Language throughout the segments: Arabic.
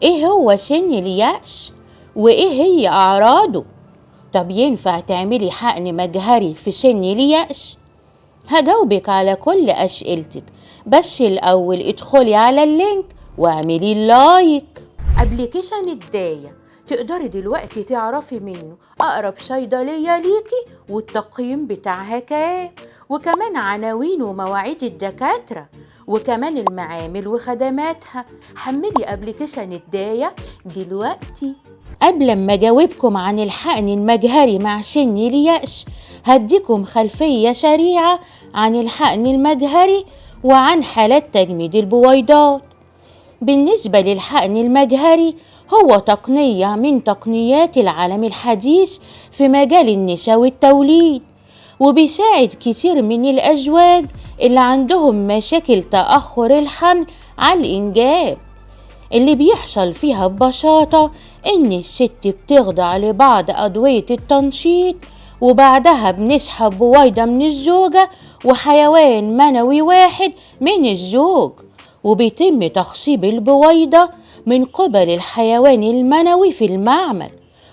إيه هو سن اليأس؟ وإيه هي أعراضه؟ طب ينفع تعملي حقن مجهري في سن اليأس؟ هجاوبك على كل أسئلتك، بس الأول ادخلي على اللينك واعملي اللايك. أبليكيشن الداية تقدري دلوقتي تعرفي منه أقرب صيدلية ليكي والتقييم بتاعها كام، وكمان عناوين ومواعيد الدكاترة، وكمان المعامل وخدماتها. حملي أبليكيشن الداية دلوقتي. قبل ما أجاوبكم عن الحقن المجهري مع سن اليأس، هديكم خلفية سريعة عن الحقن المجهري وعن حالات تجميد البويضات. بالنسبة للحقن المجهري، هو تقنية من تقنيات العالم الحديث في مجال النساء والتوليد، وبيساعد كتير من الأزواج اللي عندهم مشاكل تأخر الحمل على الإنجاب. اللي بيحصل فيها ببساطة إن الست بتخضع لبعض أدوية التنشيط، وبعدها بنسحب بويضة من الزوجة وحيوان منوي واحد من الزوج، وبيتم تخصيب البويضة من قبل الحيوان المنوي في المعمل.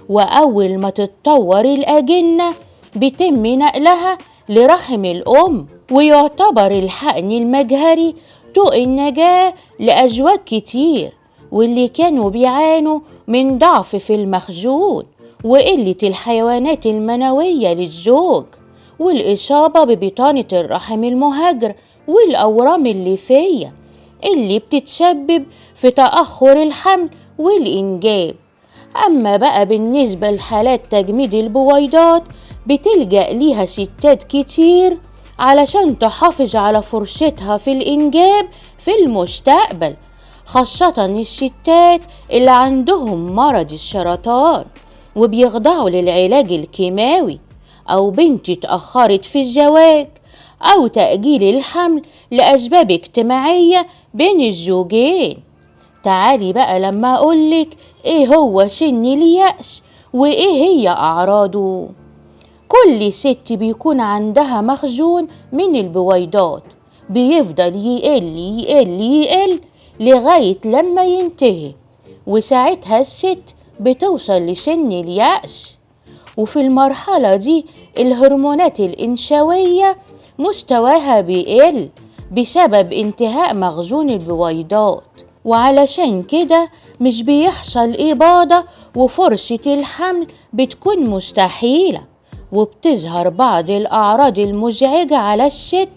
وأول ما تتطور الأجنة بيتم نقلها لرحم الأم. ويعتبر الحقن المجهري طوق النجاة لأزواج كتير واللي كانوا بيعانوا من ضعف في المخزون وقلة الحيوانات المنوية للزوج، والإصابة ببطانة الرحم المهاجر والأورام الليفية اللي بتتسبب في تأخر الحمل والإنجاب. أما بقى بالنسبة لحالات تجميد البويضات، بتلجأ ليها ستات كتير علشان تحافظ على فرصتها في الإنجاب في المستقبل، خاصة الستات اللي عندهم مرض السرطان وبيخضعوا للعلاج الكيماوي، أو بنت اتأخرت في الزواج، أو تأجيل الحمل لأسباب اجتماعية بين الزوجين. تعالي بقى لما أقولك إيه هو سن اليأس وإيه هي أعراضه. كل ست بيكون عندها مخزون من البويضات بيفضل يقل يقل يقل لغاية لما ينتهي، وساعتها الست بتوصل لسن اليأس. وفي المرحلة دي الهرمونات الإنثوية مستواها بيقل بسبب انتهاء مخزون البويضات، وعلشان كده مش بيحصل إباضة وفرصة الحمل بتكون مستحيلة، وبتظهر بعض الأعراض المزعجة على الست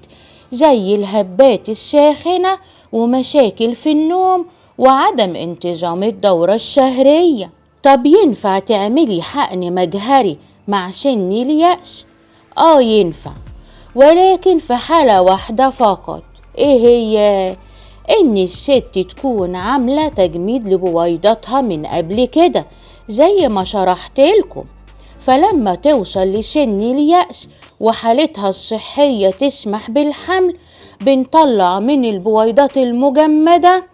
زي الهبات الساخنة ومشاكل في النوم وعدم انتظام الدورة الشهرية. طب ينفع تعملي حقن مجهري مع سن اليأس؟ ينفع، ولكن في حالة واحدة فقط. ايه هي؟ ان الست تكون عاملة تجميد لبويضتها من قبل كده زي ما شرحت لكم. فلما توصل لسن اليأس وحالتها الصحية تسمح بالحمل، بنطلع من البويضات المجمدة،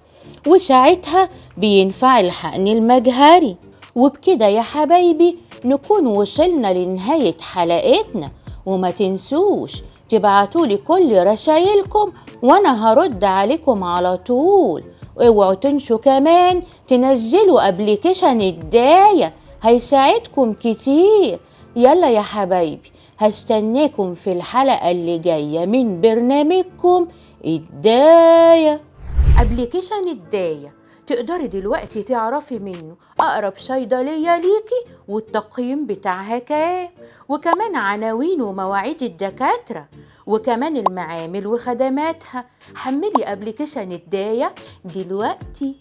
وساعتها بينفع الحقن المجهري. وبكده يا حبايبي نكون وصلنا لنهاية حلقتنا، وما تنسوش تبعتولي كل رسايلكم وانا هرد عليكم على طول. اوعوا تنسوا كمان تنزلوا ابليكيشن الداية، هيساعدكم كتير. يلا يا حبايبي، هستناكم في الحلقة اللي جاية من برنامجكم الداية. ابليكيشن الداية تقدري دلوقتي تعرفي منه أقرب صيدلية ليكي والتقييم بتاعها كام، وكمان عناوين ومواعيد الدكاترة، وكمان المعامل وخدماتها. حملي أبليكيشن الداية دلوقتي.